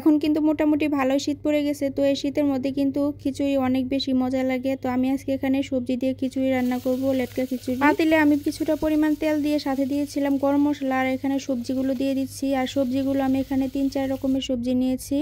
এখন কিন্তু মোটামুটি ভালো শীত পড়ে গেছে, তো এই শীতের মধ্যে কিন্তু খিচুড়ি অনেক বেশি মজা লাগে। তো আমি আজকে এখানে সবজি দিয়ে খিচুড়ি রান্না করব, লেটকা খিচুড়ি। পাতিলে আমি কিছুটা পরিমাণ তেল দিয়ে সাথে দিয়েছিলাম গরম মশলা, আর এখানে সবজিগুলো দিয়ে দিচ্ছি। আর সবজিগুলো আমি এখানে 3-4 রকমের সবজি নিয়েছি,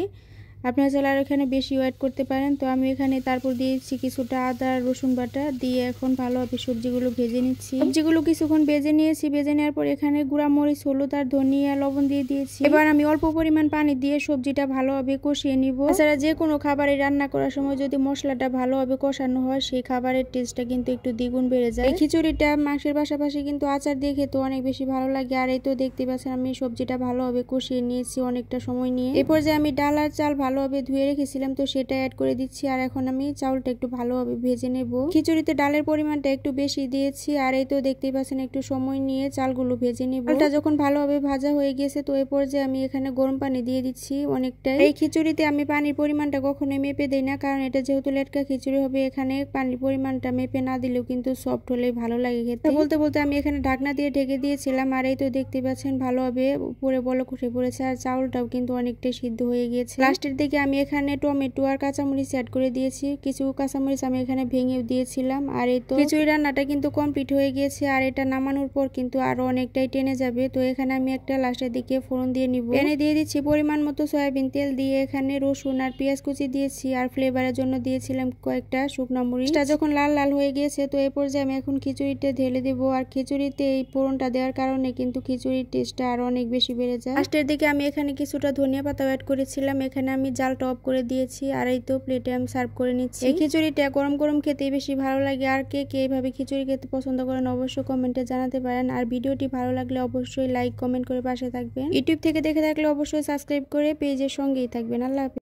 আপনারা চাইলে আর এখানে বেশি অ্যাড করতে পারেন। তো আমি এখানে তারপর দিয়েছি কিছুটা আদা রসুন বাটা দিয়ে এখন ভালোভাবে সবজিগুলো ভেজে নিচ্ছি। সবজিগুলো কিছুক্ষণ ভেজে নিয়েছি, ভেজে নেওয়ার পর এখানে গুঁড়া মরিচ, হলুদ আর ধনিয়া লবণ দিয়ে দিয়েছি। এবার আমি অল্প পরিমাণ পানি দিয়ে সবজিটা ভালোভাবে কষিয়ে নিব। এছাড়া যে কোনো খাবারে রান্না করার সময় যদি মশলাটা ভালোভাবে কষানো হয়, সেই খাবারের টেস্টটা কিন্তু একটু দ্বিগুণ বেড়ে যায়। এই খিচুড়িটা মাংসের পাশাপাশি কিন্তু আচার দিয়ে খেতে অনেক বেশি ভালো লাগে। আর এই তো দেখতে পাচ্ছেন আমি সবজিটা ভালোভাবে কষিয়ে নিয়েছি অনেকটা সময় নিয়ে। এরপর যে আমি ডাল আর চাল ভালোভাবে ধুয়ে রেখেছিলাম, তো সেটা অ্যাড করে দিচ্ছি। আর এখন আমি চাউলটা একটু ভালোভাবে ভেজে নেব। খিচুড়িতে ডালের পরিমাণটা একটু বেশি দিয়েছি। আর এই তো দেখতেই পাচ্ছেন একটু সময় নিয়ে চালগুলো ভেজে নেব। চালটা যখন ভালোভাবে ভাজা হয়ে গেছে, তো এরপর যে আমি এখানে গরম পানি দিয়ে দিচ্ছি অনেকটাই। এই খিচুড়িতে আমি পানির পরিমাণটা কখনোই মেপে দেই না, কারণ এটা যেহেতু লেটকা খিচুড়ি হবে, এখানে পানির পরিমাণটা মেপে না দিলেও কিন্তু সফট হলেই ভালো লাগে খেতে। বলতে বলতে আমি এখানে ঢাকনা দিয়ে ঢেকে দিয়েছিলাম। আর এই তো দেখতে পাচ্ছেন ভালোভাবে উপরে বলক উঠে পড়েছে, আর চাউলটাও কিন্তু অনেকটাই সিদ্ধ হয়ে গিয়েছে। লাস্টের দিকে আমি এখানে টমেটো আর কাঁচামরিচ অ্যাড করে দিয়েছি, কিছু কাঁচামরিচ আমি এখানে ভেঙেও দিয়েছিলাম। আর এই তো খিচুড়ি রান্নাটা কিন্তু কমপ্লিট হয়ে গিয়েছে, আর এটা নামানোর পর কিন্তু আরো অনেকটাই টেনে যাবে। তো এখানে আমি একটা লাস্টের দিকে ফোড়ন দিয়ে নিব। প্যানে দিয়ে দিচ্ছি পরিমাণ মতো সয়াবিন তেল, দিয়ে এখানে রসুন আর পেঁয়াজ কুচি দিয়েছি, আর ফ্লেভারের জন্য দিয়েছিলাম কয়েকটা শুকনো মরিচটা। যখন লাল লাল হয়ে গিয়েছে, তো এই পর্যায়ে আমি এখন খিচুড়িটা ঢেলে দেবো। আর খিচুড়িতে এই ফোড়নটা দেওয়ার কারণে কিন্তু খিচুড়ির টেস্টটা আরো অনেক বেশি বেড়ে যায়। লাস্টের দিকে আমি এখানে কিছুটা ধনিয়া পাতা অ্যাড করেছিলাম। এখানে আমি জালটা অফ করে দিয়েছি, আর এই তো প্লেটে আমি সার্ভ করে নিচ্ছি। এই খিচুড়িটা গরম গরম খেতেই বেশি ভালো লাগে। আর কে কে এইভাবে খিচুড়ি খেতে পছন্দ করেন অবশ্যই কমেন্টে জানাতে পারেন। আর ভিডিওটি ভালো লাগলে অবশ্যই লাইক কমেন্ট করে পাশে থাকবেন। ইউটিউব থেকে দেখে থাকলে অবশ্যই সাবস্ক্রাইব করে পেজের সঙ্গেই থাকবেন। আল্লাহ হাফেজ।